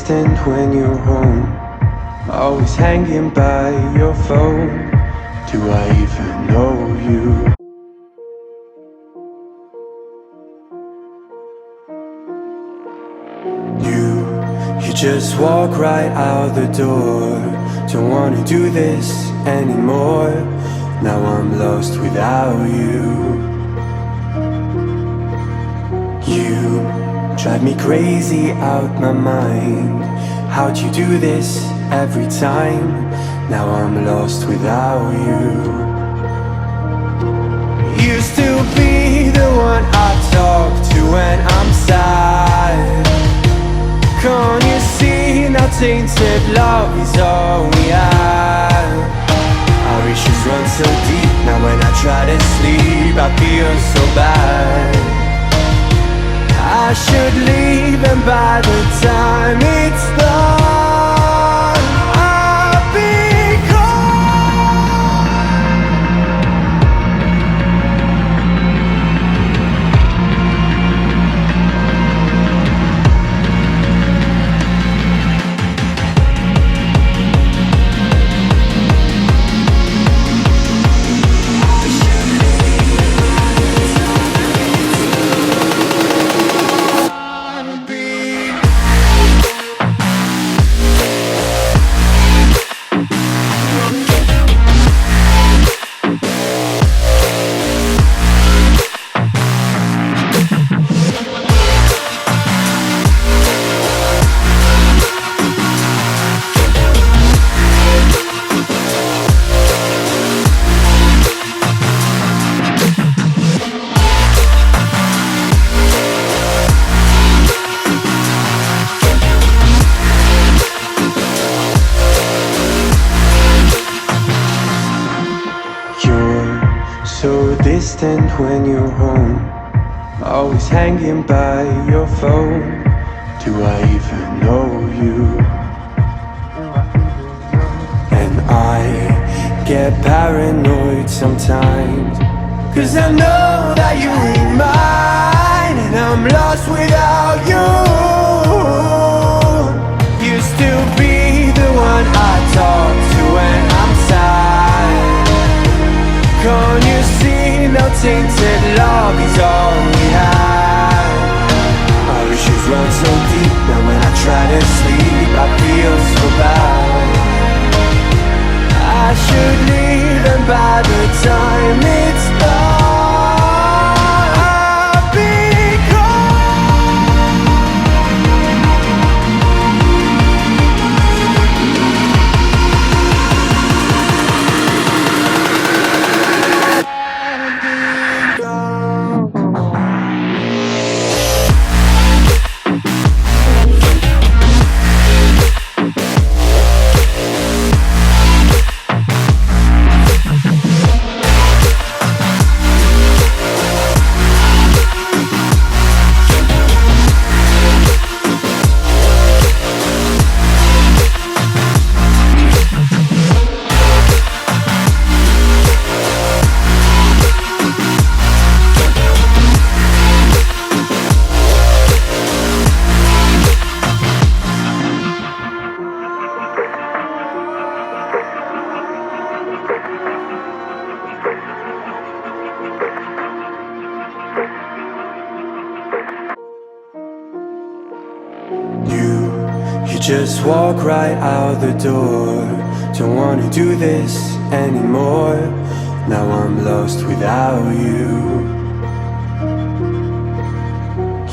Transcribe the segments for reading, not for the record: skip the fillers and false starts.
distant when you're home, always hanging by your phone. Do I even know you? You just walk right out the door. Don't wanna do this anymore. Now I'm lost without you. You drive me crazy out my mind. How'd you do this every time? Now I'm lost without you. Used to be the one I talk to when I'm sad. Can't you see now tainted love is all we have? Our issues run so deep. Now when I try to sleep I feel so bad. I should leave, and by the time it's done I'll be gone. So distant when you're home, always hanging by your phone. Do I even know you? And I get paranoid sometimes, 'cause I know that you ain't mine, and I'm lost without you. Used to be the one I talk to when I'm sad. Can't you see now tainted love is all we have? Our issues run so deep. Now when I try to sleep I feel so bad. I should leave, and by the time it's done I'll be You just walk right out the door. Don't wanna do this anymore. Now I'm lost without you.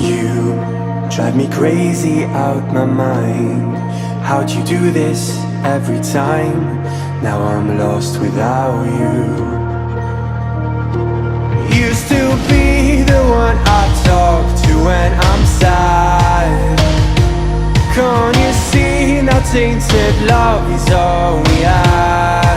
You drive me crazy out my mind. How'd you do this every time? Now I'm lost without you. Used to be the one I talk to when I'm sad. Can't you see now tainted love is all we have?